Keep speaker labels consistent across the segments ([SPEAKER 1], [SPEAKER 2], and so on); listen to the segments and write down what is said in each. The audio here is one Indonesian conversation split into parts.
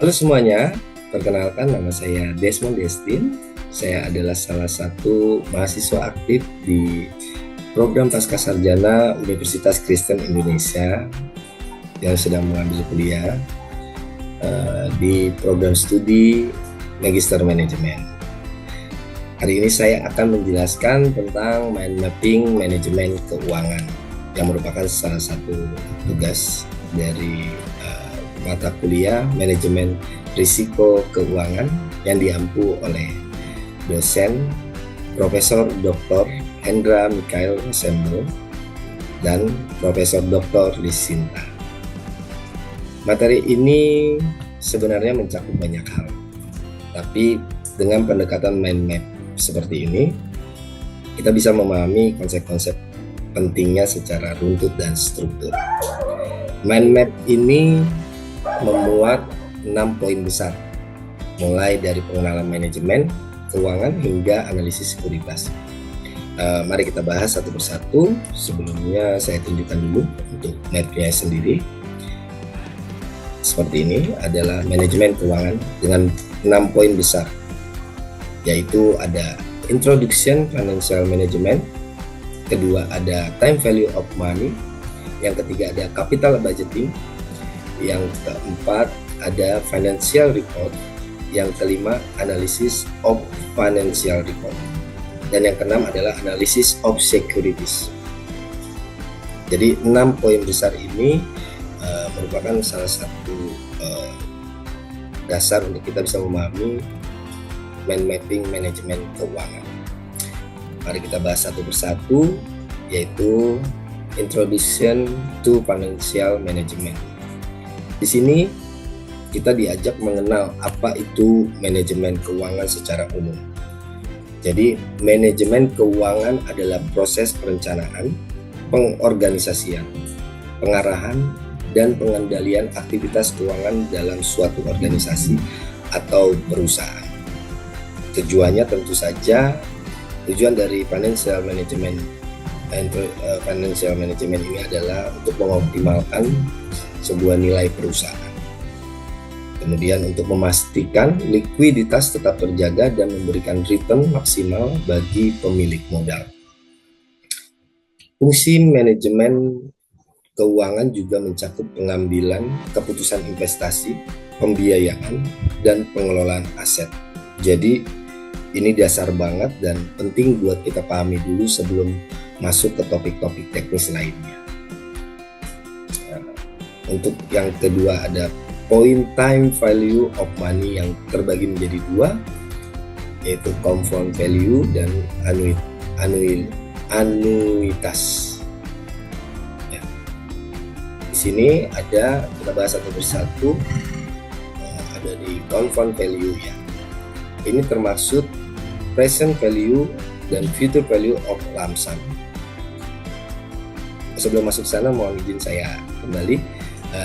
[SPEAKER 1] Halo semuanya, perkenalkan nama saya Desmond Destin. Saya adalah salah satu mahasiswa aktif di program Pascasarjana Universitas Kristen Indonesia yang sedang mengambil kuliah di program studi Magister Manajemen. Hari ini saya akan menjelaskan tentang mind mapping manajemen keuangan yang merupakan salah satu tugas dari mata kuliah manajemen risiko keuangan yang diampu oleh dosen Profesor Dr. Hendra Mikhail Sembo dan Profesor Dr. Lisinta. Materi ini sebenarnya mencakup banyak hal, tapi dengan pendekatan mind map seperti ini, kita bisa memahami konsep-konsep pentingnya secara runtut dan struktur. Mind map ini memuat 6 poin besar, mulai dari pengenalan manajemen keuangan hingga analisis sekuritas. Mari kita bahas satu persatu. Sebelumnya saya tunjukkan dulu untuk mapnya sendiri. Seperti ini adalah manajemen keuangan dengan 6 poin besar, yaitu ada Introduction Financial Management, kedua ada Time Value of Money, yang ketiga ada Capital Budgeting, yang keempat ada Financial Report, yang kelima Analysis of Financial Report, dan yang keenam adalah Analysis of Securities. Jadi 6 poin besar ini merupakan salah satu dasar untuk kita bisa memahami mind mapping manajemen keuangan. Mari kita bahas satu persatu, yaitu Introduction to Financial Management. Di sini kita diajak mengenal apa itu manajemen keuangan secara umum. Jadi, manajemen keuangan adalah proses perencanaan, pengorganisasian, pengarahan, dan pengendalian aktivitas keuangan dalam suatu organisasi atau perusahaan. Tujuannya tentu saja, tujuan dari financial management ini adalah untuk mengoptimalkan sebuah nilai perusahaan. Kemudian untuk memastikan likuiditas tetap terjaga dan memberikan return maksimal bagi pemilik modal. Fungsi manajemen keuangan juga mencakup pengambilan keputusan investasi, pembiayaan, dan pengelolaan aset. Jadi ini dasar banget dan penting buat kita pahami dulu sebelum masuk ke topik-topik teknis lainnya. Untuk yang kedua ada point time value of money yang terbagi menjadi dua, yaitu compound value dan anuitas. Ya. Di sini ada, kita bahas satu persatu, ada di compound value ya. Ini termasuk present value dan future value of lump sum. Sebelum masuk sana, mohon izin saya kembali.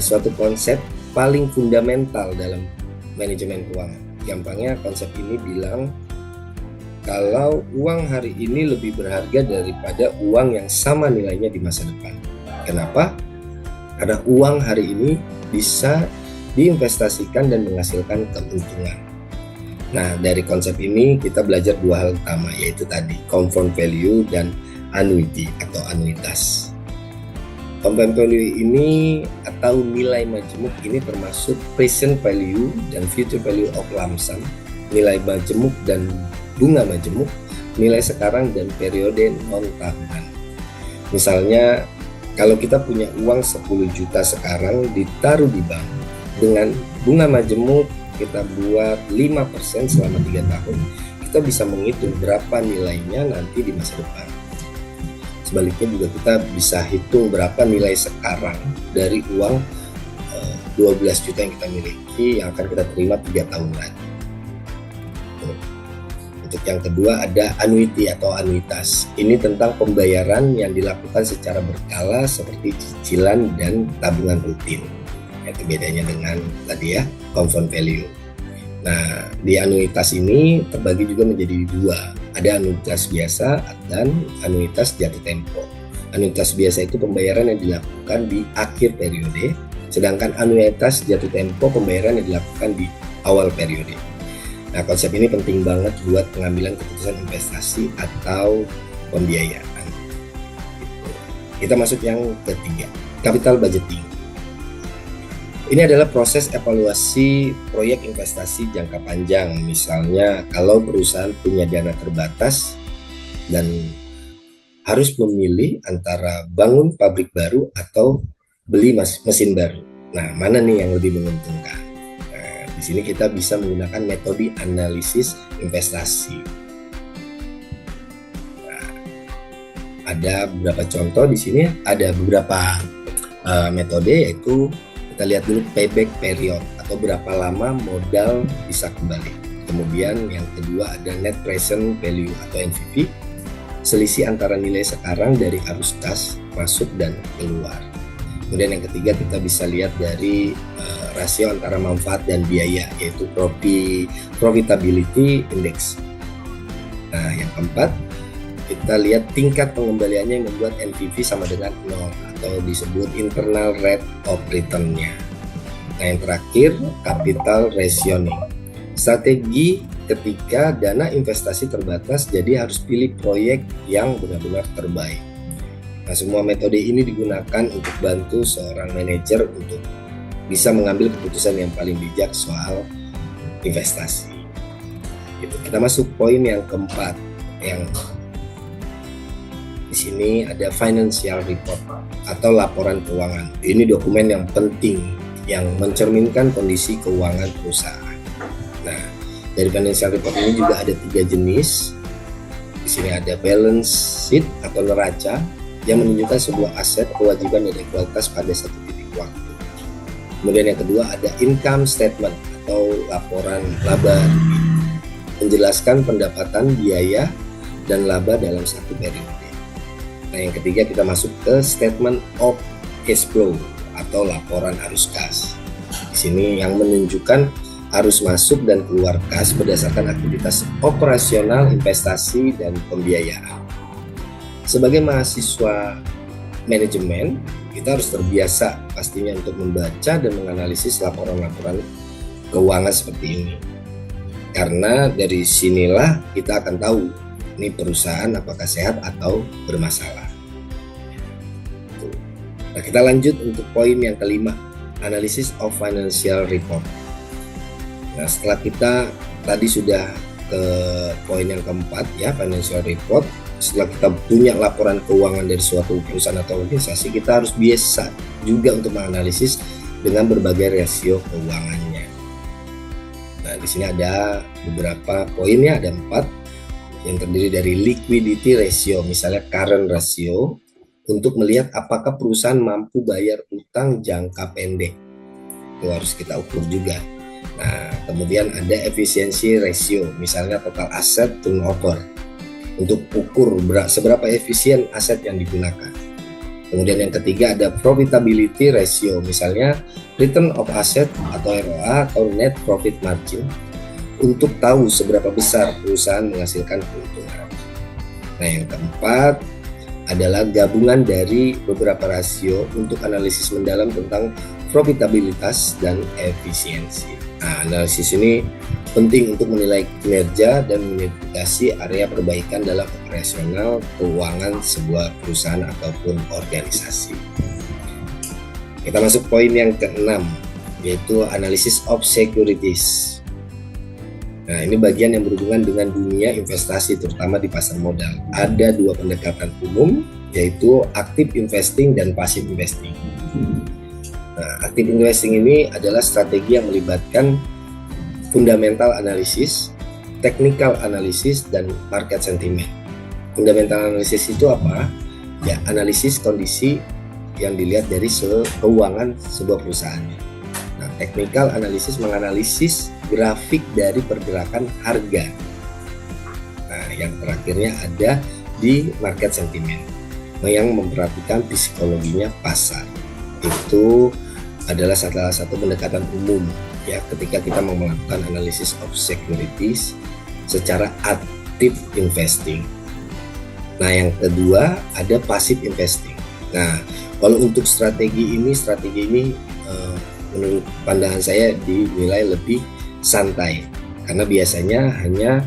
[SPEAKER 1] Suatu konsep paling fundamental dalam manajemen keuangan. Gampangnya konsep ini bilang kalau uang hari ini lebih berharga daripada uang yang sama nilainya di masa depan. Kenapa? Karena uang hari ini bisa diinvestasikan dan menghasilkan keuntungan. Nah, dari konsep ini kita belajar dua hal utama, yaitu tadi compound value dan annuity atau anuitas. Compound value ini atau nilai majemuk ini termasuk present value dan future value of lump sum, nilai majemuk dan bunga majemuk, nilai sekarang dan periode non tahunan. Misalnya kalau kita punya uang 10 juta sekarang ditaruh di bank dengan bunga majemuk kita buat 5% selama 3 tahun, kita bisa menghitung berapa nilainya nanti di masa depan. Sebaliknya juga kita bisa hitung berapa nilai sekarang dari uang 12 juta yang kita miliki yang akan kita terima 3 tahun lagi. Untuk yang kedua ada annuity atau anuitas. Ini tentang pembayaran yang dilakukan secara berkala seperti cicilan dan tabungan rutin. Itu bedanya dengan tadi ya, compound value. Nah, di anuitas ini terbagi juga menjadi dua. Ada anuitas biasa dan anuitas jatuh tempo. Anuitas biasa itu pembayaran yang dilakukan di akhir periode, Sedangkan anuitas jatuh tempo pembayaran yang dilakukan di awal periode. Nah, konsep ini penting banget buat pengambilan keputusan investasi atau pembiayaan. Kita masuk yang ketiga, capital budgeting. Ini adalah proses evaluasi proyek investasi jangka panjang. Misalnya kalau perusahaan punya dana terbatas dan harus memilih antara bangun pabrik baru atau beli mesin baru. Nah, mana nih yang lebih menguntungkan? Nah, di sini kita bisa menggunakan metode analisis investasi. Nah, ada beberapa contoh di sini, ada beberapa metode, yaitu kita lihat dulu payback period atau berapa lama modal bisa kembali. Kemudian yang kedua ada net present value atau NPV, selisih antara nilai sekarang dari arus kas masuk dan keluar. Kemudian yang ketiga kita bisa lihat dari rasio antara manfaat dan biaya, yaitu profitability index. Nah, yang keempat kita lihat tingkat pengembaliannya yang membuat NPV sama dengan 0 atau disebut internal rate of return-nya. Nah, yang terakhir capital rationing. Strategi ketika dana investasi terbatas, jadi harus pilih proyek yang benar-benar terbaik. Nah, semua metode ini digunakan untuk bantu seorang manajer untuk bisa mengambil keputusan yang paling bijak soal investasi. Gitu. Kita masuk poin yang keempat, yang di sini ada financial report atau laporan keuangan. Ini dokumen yang penting yang mencerminkan kondisi keuangan perusahaan. Nah, dari financial report ini juga ada 3 jenis. Di sini ada balance sheet atau neraca yang menunjukkan sebuah aset, kewajiban, dan ekualitas pada satu titik waktu. Kemudian yang kedua ada income statement atau laporan laba, menjelaskan pendapatan, biaya, dan laba dalam satu periode. Nah, yang ketiga kita masuk ke statement of cash flow atau laporan arus kas. Di sini yang menunjukkan arus masuk dan keluar kas berdasarkan aktivitas operasional, investasi, dan pembiayaan. Sebagai mahasiswa manajemen, kita harus terbiasa pastinya untuk membaca dan menganalisis laporan-laporan keuangan seperti ini. Karena dari sinilah kita akan tahu ini perusahaan apakah sehat atau bermasalah. Nah, kita lanjut untuk poin yang kelima, analysis of financial report. Nah, setelah kita tadi sudah ke poin yang keempat ya, financial report. Setelah kita punya laporan keuangan dari suatu perusahaan atau organisasi, kita harus biasa juga untuk menganalisis dengan berbagai rasio keuangannya. Nah, di sini ada beberapa poinnya, ada 4 yang terdiri dari liquidity ratio, misalnya current ratio, untuk melihat apakah perusahaan mampu bayar utang jangka pendek. Itu harus kita ukur juga. Nah, kemudian ada efisiensi ratio, misalnya total aset turnover, untuk ukur seberapa efisien aset yang digunakan. Kemudian yang ketiga ada profitability ratio, misalnya return of asset atau ROA atau net profit margin, untuk tahu seberapa besar perusahaan menghasilkan keuntungan. Nah, yang keempat adalah gabungan dari beberapa rasio untuk analisis mendalam tentang profitabilitas dan efisiensi. Nah, analisis ini penting untuk menilai kinerja dan mengidentifikasi area perbaikan dalam operasional keuangan sebuah perusahaan ataupun organisasi. Kita masuk poin yang ke-6, yaitu analysis of securities. Nah, ini bagian yang berhubungan dengan dunia investasi, terutama di pasar modal. Ada 2 pendekatan umum, yaitu active investing dan passive investing. Nah, active investing ini adalah strategi yang melibatkan fundamental analysis, technical analysis, dan market sentiment. Fundamental analysis itu apa? Ya, analisis kondisi yang dilihat dari keuangan sebuah perusahaan. Nah, technical analysis menganalisis grafik dari pergerakan harga. Nah, yang terakhirnya ada di market sentiment, yang memperhatikan psikologinya pasar. Itu adalah salah satu pendekatan umum ya ketika kita mau melakukan analisis of securities secara active investing. Nah, yang kedua ada passive investing. Nah, kalau untuk strategi ini menurut pandangan saya dinilai lebih santai, karena biasanya hanya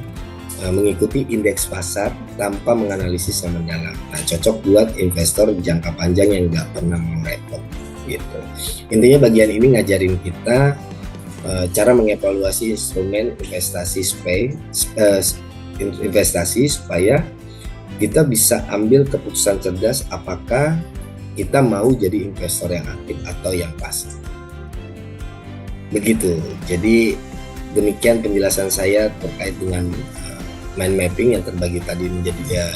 [SPEAKER 1] mengikuti indeks pasar tanpa menganalisis yang mendalam. Nah, cocok buat investor jangka panjang yang nggak pernah mau repot gitu. Intinya bagian ini ngajarin kita cara mengevaluasi instrumen investasi supaya kita bisa ambil keputusan cerdas apakah kita mau jadi investor yang aktif atau yang pasif. Begitu. Jadi demikian penjelasan saya terkait dengan mind mapping yang terbagi tadi menjadi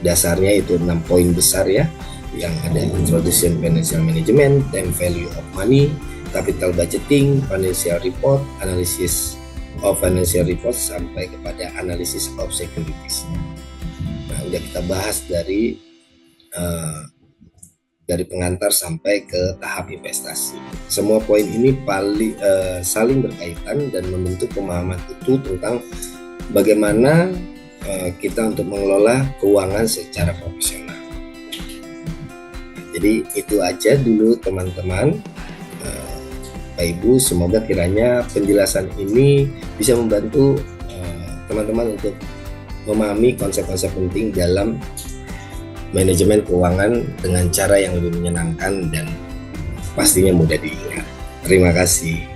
[SPEAKER 1] dasarnya itu 6 poin besar ya, yang ada introduction financial management, time value of money, capital budgeting, financial report, analysis of financial report, sampai kepada analysis of securities. Nah, udah kita bahas dari pengantar sampai ke tahap investasi. Semua poin ini saling berkaitan dan membentuk pemahaman utuh tentang bagaimana kita untuk mengelola keuangan secara profesional. Jadi itu aja dulu teman-teman. Bapak Ibu, semoga kiranya penjelasan ini bisa membantu teman-teman untuk memahami konsep-konsep penting dalam manajemen keuangan dengan cara yang lebih menyenangkan dan pastinya mudah diingat. Terima kasih.